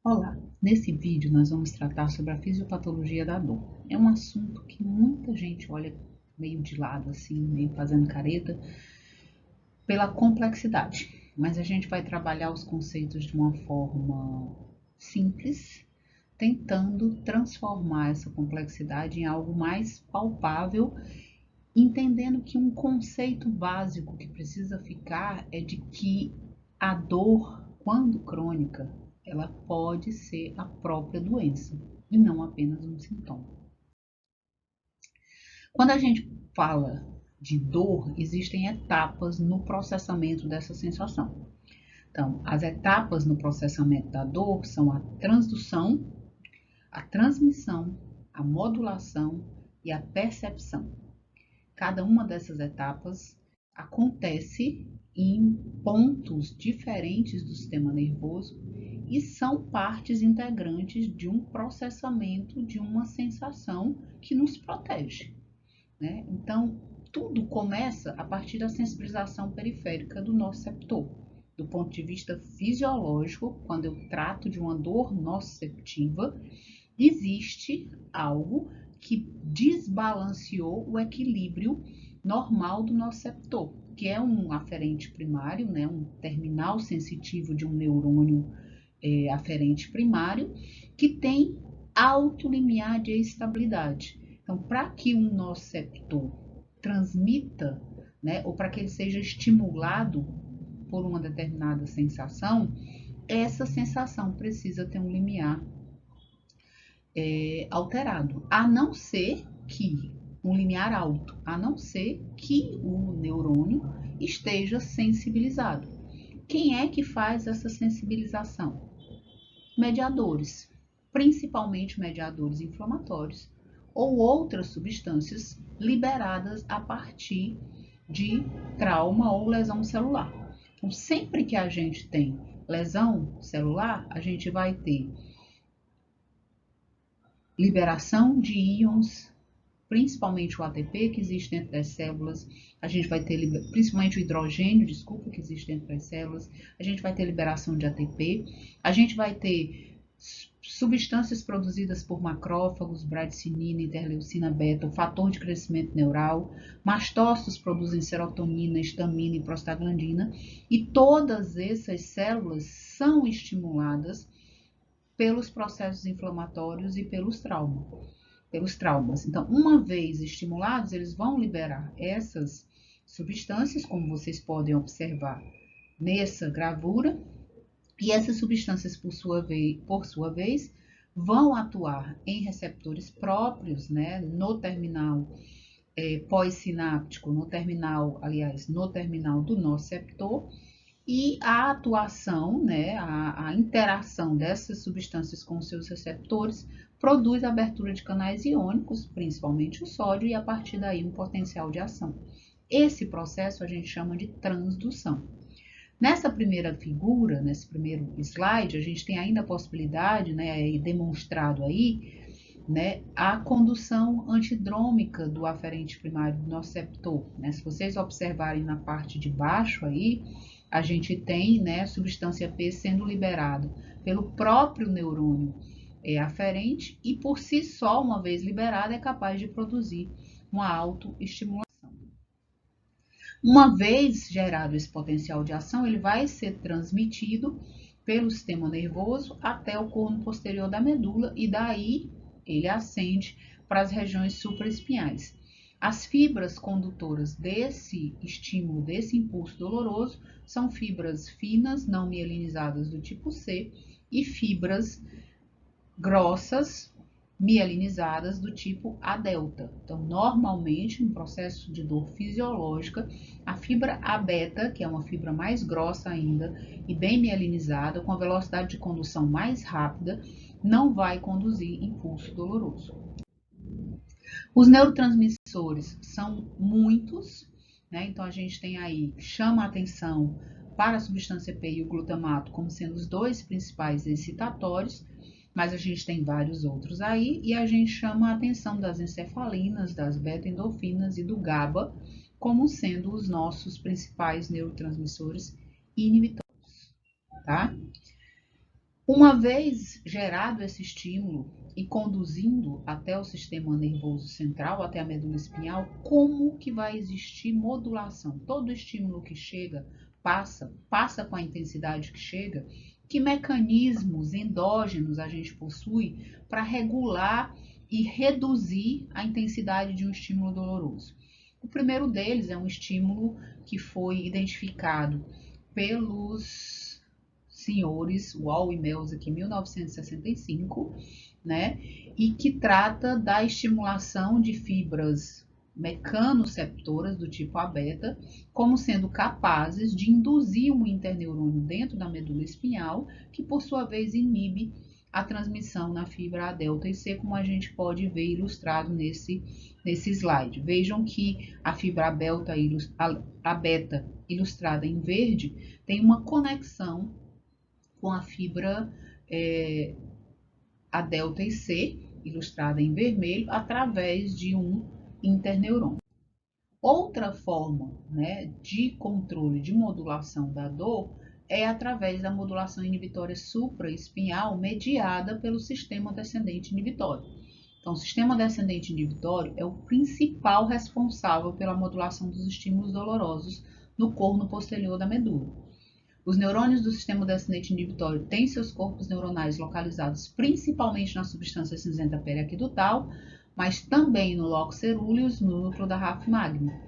Olá, nesse vídeo nós vamos tratar sobre a fisiopatologia da dor. É um assunto que muita gente olha meio de lado, assim, meio fazendo careta, pela complexidade. Mas a gente vai trabalhar os conceitos de uma forma simples, tentando transformar essa complexidade em algo mais palpável, entendendo que um conceito básico que precisa ficar é de que a dor, quando crônica, ela pode ser a própria doença e não apenas um sintoma. Quando a gente fala de dor, existem etapas no processamento dessa sensação. Então, as etapas no processamento da dor são a transdução, a transmissão, a modulação e a percepção. Cada uma dessas etapas acontece em pontos diferentes do sistema nervoso e são partes integrantes de um processamento de uma sensação que nos protege, né? Então, tudo começa a partir da sensibilização periférica do nociceptor. Do ponto de vista fisiológico, quando eu trato de uma dor nociceptiva, existe algo que desbalanceou o equilíbrio normal do nociceptor, que é um aferente primário, né, um terminal sensitivo de um neurônio aferente primário, que tem alto limiar de estabilidade. Então, para que um nociceptor transmita, né, ou para que ele seja estimulado por uma determinada sensação, essa sensação precisa ter um limiar alterado, a não ser que um limiar alto, a não ser que o neurônio esteja sensibilizado. Quem é que faz essa sensibilização? Mediadores, principalmente mediadores inflamatórios ou outras substâncias liberadas a partir de trauma ou lesão celular. Então, sempre que a gente tem lesão celular, a gente vai ter liberação de íons, principalmente o ATP que existe dentro das células, a gente vai ter principalmente o hidrogênio, que existe dentro das células, a gente vai ter liberação de ATP, a gente vai ter substâncias produzidas por macrófagos, bradicinina, interleucina beta, o fator de crescimento neural, mastócitos produzem serotonina, histamina e prostaglandina, e todas essas células são estimuladas pelos processos inflamatórios e pelos traumas. Então, uma vez estimulados, eles vão liberar essas substâncias, como vocês podem observar nessa gravura, e essas substâncias, por sua vez, vão atuar em receptores próprios, né, no terminal pós-sináptico, no terminal do nociceptor, e a atuação, né, a interação dessas substâncias com seus receptores produz a abertura de canais iônicos, principalmente o sódio, e a partir daí um potencial de ação. Esse processo a gente chama de transdução. Nessa primeira figura, nesse primeiro slide, a gente tem ainda a possibilidade, né, demonstrado aí, né, a condução antidrômica do aferente primário do nociceptor, né? Se vocês observarem na parte de baixo aí, a gente tem, né, substância P sendo liberada pelo próprio neurônio aferente e por si só, uma vez liberada, é capaz de produzir uma autoestimulação. Uma vez gerado esse potencial de ação, ele vai ser transmitido pelo sistema nervoso até o corno posterior da medula e daí ele ascende para as regiões supraespinhais. As fibras condutoras desse estímulo, desse impulso doloroso, são fibras finas, não mielinizadas do tipo C e fibras grossas, mielinizadas do tipo A delta. Então, normalmente, no processo de dor fisiológica, a fibra A beta, que é uma fibra mais grossa ainda e bem mielinizada, com a velocidade de condução mais rápida, não vai conduzir impulso doloroso. Os neurotransmissores são muitos, né? Então a gente tem aí, chama a atenção para a substância P e o glutamato como sendo os dois principais excitatórios, mas a gente tem vários outros aí, e a gente chama a atenção das encefalinas, das beta-endorfinas e do GABA como sendo os nossos principais neurotransmissores inibitores, tá? Uma vez gerado esse estímulo e conduzindo até o sistema nervoso central, até a medula espinhal, como que vai existir modulação? Todo estímulo que chega passa com a intensidade que chega. Que mecanismos endógenos a gente possui para regular e reduzir a intensidade de um estímulo doloroso? O primeiro deles é um estímulo que foi identificado pelos senhores Wall e Melzick em 1965, né? E que trata da estimulação de fibras mecanoceptoras do tipo A beta, como sendo capazes de induzir um interneurônio dentro da medula espinhal, que por sua vez inibe a transmissão na fibra A delta e C, como a gente pode ver ilustrado nesse slide. Vejam que a fibra A beta ilustrada em verde tem uma conexão com a fibra A delta e C, ilustrada em vermelho, através de um interneurônio. Outra forma, né, de controle de modulação da dor é através da modulação inibitória supraespinhal mediada pelo sistema descendente inibitório. Então, o sistema descendente inibitório é o principal responsável pela modulação dos estímulos dolorosos no corno posterior da medula. Os neurônios do sistema descendente inibitório têm seus corpos neuronais localizados principalmente na substância cinzenta periaquidutal, mas também no locus ceruleus, no núcleo da rafo magna.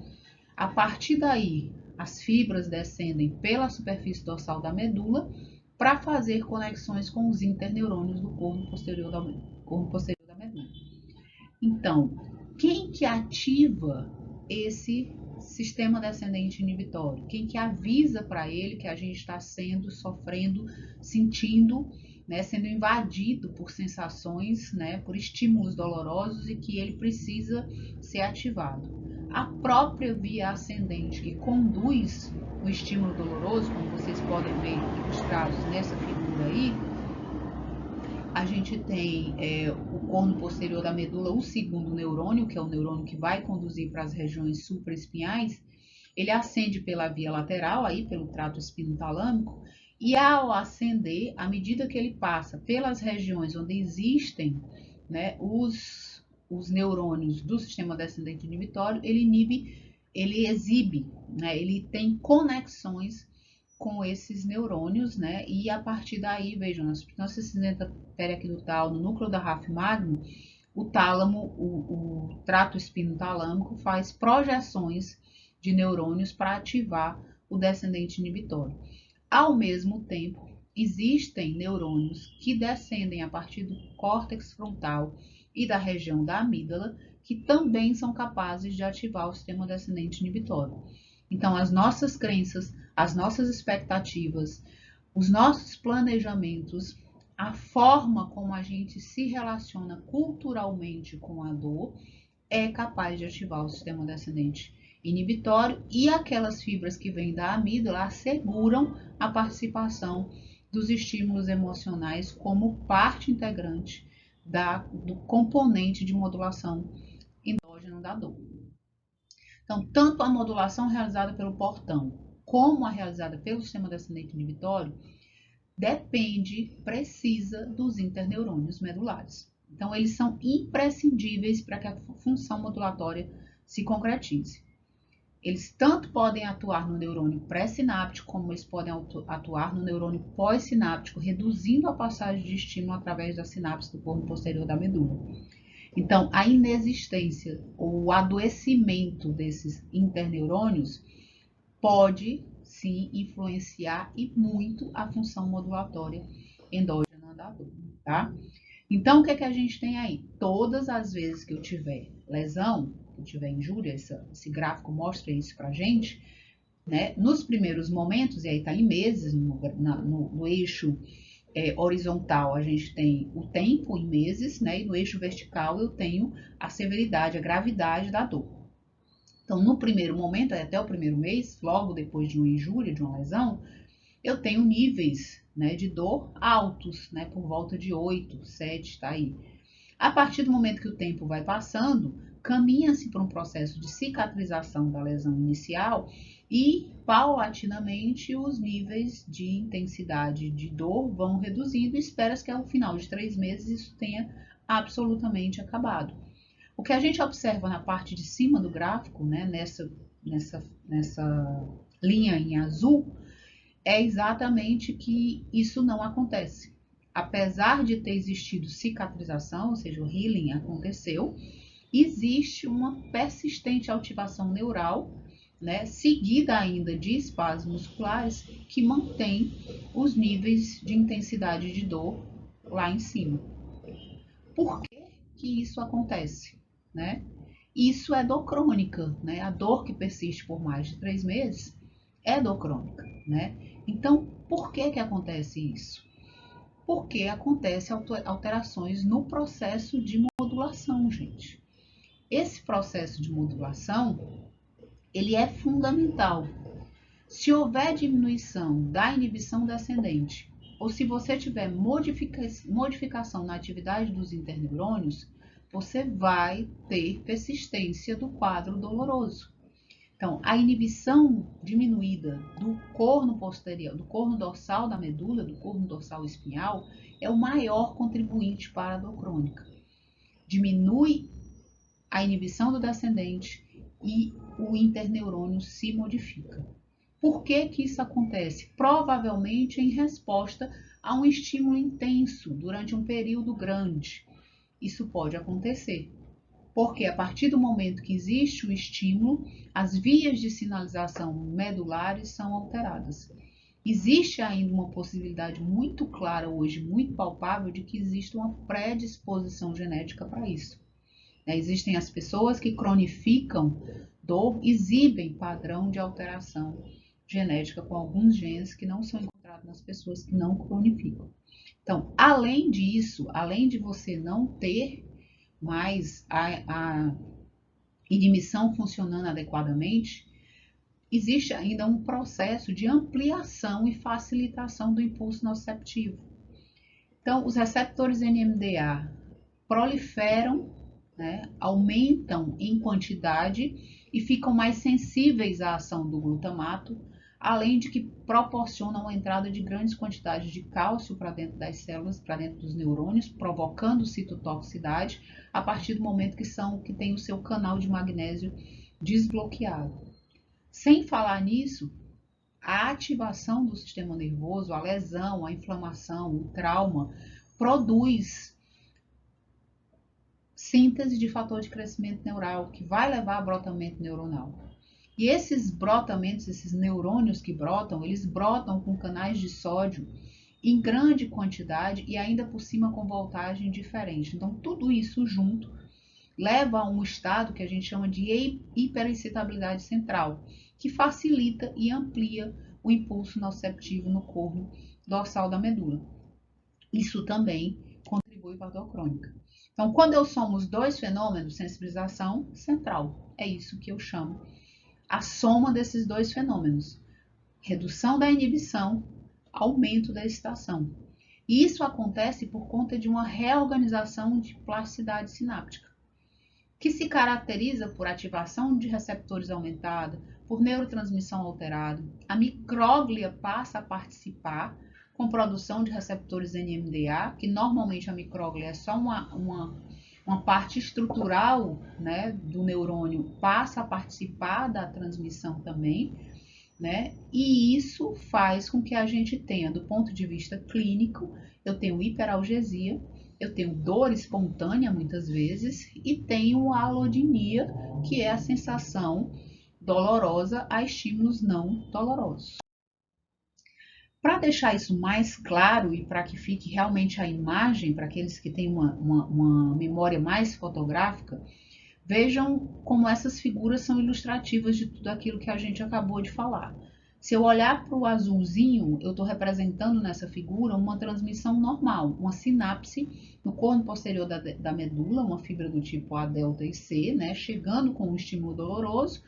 A partir daí, as fibras descendem pela superfície dorsal da medula para fazer conexões com os interneurônios do corno posterior da medula. Então, quem que ativa esse sistema descendente inibitório? Quem que avisa para ele que a gente está sofrendo, sentindo, né, sendo invadido por sensações, né, por estímulos dolorosos e que ele precisa ser ativado? A própria via ascendente que conduz o estímulo doloroso, como vocês podem ver ilustrados nessa figura aí, a gente tem o corno posterior da medula, o segundo neurônio, que é o neurônio que vai conduzir para as regiões supraespinhais. Ele ascende pela via lateral, aí pelo trato espinotalâmico, e ao ascender, à medida que ele passa pelas regiões onde existem, né, os neurônios do sistema descendente inibitório, ele exibe, né, ele tem conexões com esses neurônios, né? E a partir daí, vejam, na substância cinzenta periaquidutal, no núcleo da rafo magno, o tálamo, o trato espinotalâmico faz projeções de neurônios para ativar o descendente inibitório. Ao mesmo tempo, existem neurônios que descendem a partir do córtex frontal e da região da amígdala, que também são capazes de ativar o sistema descendente inibitório. Então, as nossas crenças, as nossas expectativas, os nossos planejamentos, a forma como a gente se relaciona culturalmente com a dor é capaz de ativar o sistema descendente inibitório, e aquelas fibras que vêm da amígdala asseguram a participação dos estímulos emocionais como parte integrante do componente de modulação endógeno da dor. Então, tanto a modulação realizada pelo portão como a realizada pelo sistema descendente inibitório precisa dos interneurônios medulares. Então, eles são imprescindíveis para que a função modulatória se concretize. Eles tanto podem atuar no neurônio pré-sináptico, como eles podem atuar no neurônio pós-sináptico, reduzindo a passagem de estímulo através da sinapse do corno posterior da medula. Então, a inexistência ou o adoecimento desses interneurônios pode sim influenciar e muito a função modulatória endógena da dor, tá? Então, o que é que a gente tem aí? Todas as vezes que eu tiver lesão, que eu tiver injúria, esse gráfico mostra isso pra gente, né? Nos primeiros momentos, e aí tá em meses, no eixo horizontal a gente tem o tempo em meses, né? E no eixo vertical eu tenho a severidade, a gravidade da dor. Então, no primeiro momento, até o primeiro mês, logo depois de uma injúria, de uma lesão, eu tenho níveis, né, de dor altos, né, por volta de 8, 7, tá aí. A partir do momento que o tempo vai passando, caminha-se para um processo de cicatrização da lesão inicial e paulatinamente os níveis de intensidade de dor vão reduzindo e espera-se que ao final de 3 meses isso tenha absolutamente acabado. O que a gente observa na parte de cima do gráfico, né, nessa linha em azul, é exatamente que isso não acontece. Apesar de ter existido cicatrização, ou seja, o healing aconteceu, existe uma persistente ativação neural, né, seguida ainda de espasmos musculares, que mantém os níveis de intensidade de dor lá em cima. Por que isso acontece? Né? Isso é dor crônica, né? A dor que persiste por mais de 3 meses é dor crônica, né? Então, por que acontece isso? Porque acontece alterações no processo de modulação, gente. Esse processo de modulação, ele é fundamental. Se houver diminuição da inibição descendente, ou se você tiver modificação na atividade dos interneurônios, você vai ter persistência do quadro doloroso. Então, a inibição diminuída do corno posterior, do corno dorsal da medula, do corno dorsal espinhal, é o maior contribuinte para a dor crônica. Diminui a inibição do descendente e o interneurônio se modifica. Por que isso acontece? Provavelmente em resposta a um estímulo intenso durante um período grande. Isso pode acontecer, porque a partir do momento que existe o estímulo, as vias de sinalização medulares são alteradas. Existe ainda uma possibilidade muito clara hoje, muito palpável, de que existe uma predisposição genética para isso. Existem as pessoas que cronificam dor, exibem padrão de alteração genética com alguns genes que não são encontrados nas pessoas que não cronificam. Então, além disso, além de você não ter mais a inibição funcionando adequadamente, existe ainda um processo de ampliação e facilitação do impulso nociceptivo. Então, os receptores NMDA proliferam, né, aumentam em quantidade e ficam mais sensíveis à ação do glutamato, além de que proporcionam a entrada de grandes quantidades de cálcio para dentro das células, para dentro dos neurônios, provocando citotoxicidade a partir do momento que tem o seu canal de magnésio desbloqueado. Sem falar nisso, a ativação do sistema nervoso, a lesão, a inflamação, o trauma, produz síntese de fator de crescimento neural, que vai levar a brotamento neuronal. E esses brotamentos, esses neurônios que brotam, eles brotam com canais de sódio em grande quantidade e ainda por cima com voltagem diferente. Então, tudo isso junto leva a um estado que a gente chama de hiperexcitabilidade central, que facilita e amplia o impulso nociceptivo no corno dorsal da medula. Isso também contribui para a dor crônica. Então, quando eu somo os dois fenômenos, sensibilização central, é isso que eu chamo a soma desses dois fenômenos. Redução da inibição, aumento da excitação. E isso acontece por conta de uma reorganização de plasticidade sináptica, que se caracteriza por ativação de receptores aumentada, por neurotransmissão alterada. A micróglia passa a participar com produção de receptores NMDA, que normalmente a micróglia é só uma parte estrutural, né, do neurônio, passa a participar da transmissão também, né? E isso faz com que a gente tenha, do ponto de vista clínico, eu tenho hiperalgesia, eu tenho dor espontânea muitas vezes e tenho alodinia, que é a sensação dolorosa a estímulos não dolorosos. Para deixar isso mais claro e para que fique realmente a imagem, para aqueles que têm uma memória mais fotográfica, vejam como essas figuras são ilustrativas de tudo aquilo que a gente acabou de falar. Se eu olhar para o azulzinho, eu estou representando nessa figura uma transmissão normal, uma sinapse no corno posterior da medula, uma fibra do tipo A, delta e C, né, chegando com um estímulo doloroso,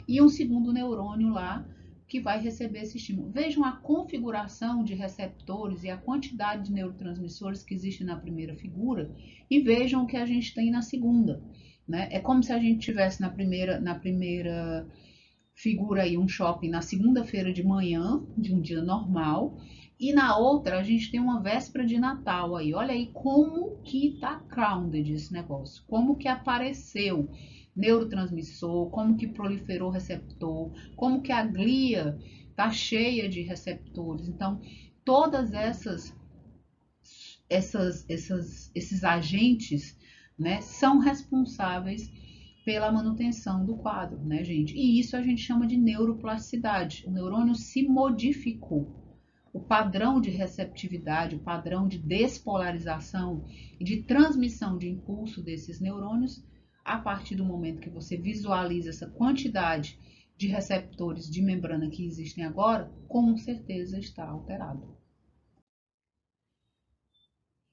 e um segundo neurônio lá que vai receber esse estímulo. Vejam a configuração de receptores e a quantidade de neurotransmissores que existe na primeira figura e vejam o que a gente tem na segunda. Né? É como se a gente tivesse na primeira figura aí um shopping na segunda-feira de manhã, de um dia normal, e na outra a gente tem uma véspera de Natal aí. Olha aí como que tá crowded esse negócio, como que apareceu neurotransmissor, como que proliferou receptor, como que a glia tá cheia de receptores. Então, todas esses agentes, né, são responsáveis pela manutenção do quadro, né, gente? E isso a gente chama de neuroplasticidade. O neurônio se modificou. O padrão de receptividade, o padrão de despolarização e de transmissão de impulso desses neurônios, a partir do momento que você visualiza essa quantidade de receptores de membrana que existem agora, com certeza está alterado.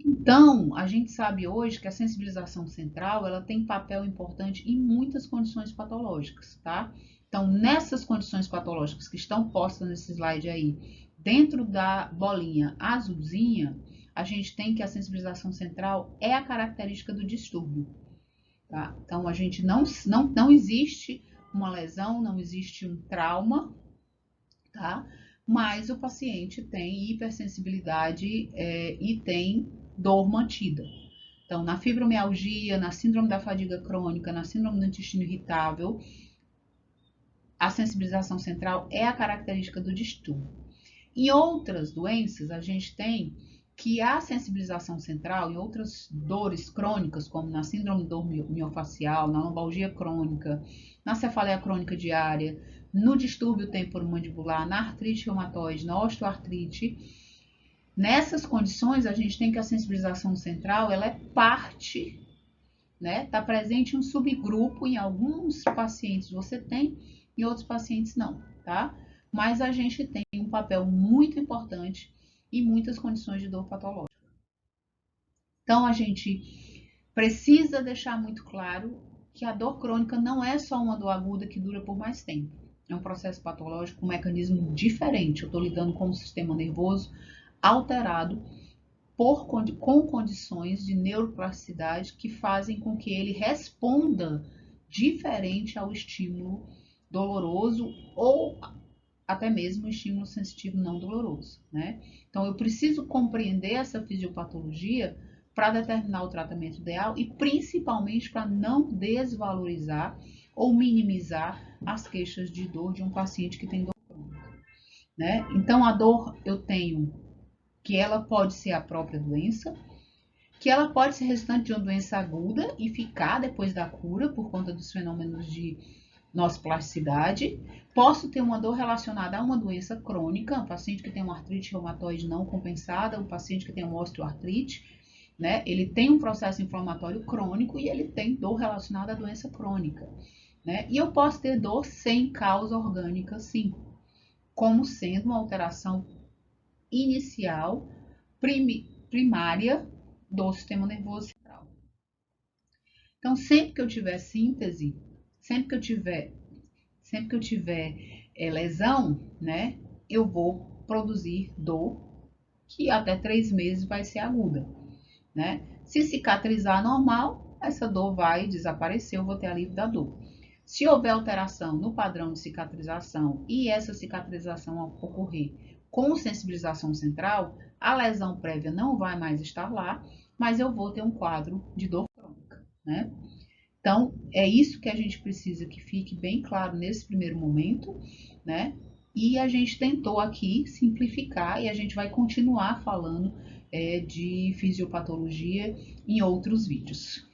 Então, a gente sabe hoje que a sensibilização central, ela tem papel importante em muitas condições patológicas, tá? Então, nessas condições patológicas que estão postas nesse slide aí, dentro da bolinha azulzinha, a gente tem que a sensibilização central é a característica do distúrbio, tá? Então, a gente não existe uma lesão, não existe um trauma, tá? Mas o paciente tem hipersensibilidade e tem dor mantida. Então, na fibromialgia, na síndrome da fadiga crônica, na síndrome do intestino irritável, a sensibilização central é a característica do distúrbio. Em outras doenças, a gente tem que a sensibilização central, em outras dores crônicas, como na síndrome do dor miofacial, na lombalgia crônica, na cefaleia crônica diária, no distúrbio temporomandibular, na artrite reumatoide, na osteoartrite, nessas condições a gente tem que a sensibilização central, ela é parte, né? Está presente em um subgrupo, em alguns pacientes você tem, em outros pacientes não, tá? Mas a gente tem um papel muito importante em muitas condições de dor patológica. Então, a gente precisa deixar muito claro que a dor crônica não é só uma dor aguda que dura por mais tempo. É um processo patológico com um mecanismo diferente. Eu estou lidando com um sistema nervoso alterado com condições de neuroplasticidade que fazem com que ele responda diferente ao estímulo doloroso ou até mesmo o estímulo sensitivo não doloroso, né? Então, eu preciso compreender essa fisiopatologia para determinar o tratamento ideal e principalmente para não desvalorizar ou minimizar as queixas de dor de um paciente que tem dor crônica, né? Então, a dor eu tenho que ela pode ser a própria doença, que ela pode ser resultante de uma doença aguda e ficar depois da cura por conta dos fenômenos de nossa plasticidade. Posso ter uma dor relacionada a uma doença crônica, um paciente que tem uma artrite reumatoide não compensada, um paciente que tem uma osteoartrite, né? Ele tem um processo inflamatório crônico e ele tem dor relacionada à doença crônica, né? E eu posso ter dor sem causa orgânica, sim, como sendo uma alteração inicial, primária do sistema nervoso central. Então, sempre que eu tiver síntese, sempre que eu tiver lesão, né, eu vou produzir dor que até 3 meses vai ser aguda, né? Se cicatrizar normal, essa dor vai desaparecer, eu vou ter alívio da dor. Se houver alteração no padrão de cicatrização e essa cicatrização ocorrer com sensibilização central, a lesão prévia não vai mais estar lá, mas eu vou ter um quadro de dor crônica, né? Então, é isso que a gente precisa que fique bem claro nesse primeiro momento, né? E a gente tentou aqui simplificar e a gente vai continuar falando de fisiopatologia em outros vídeos.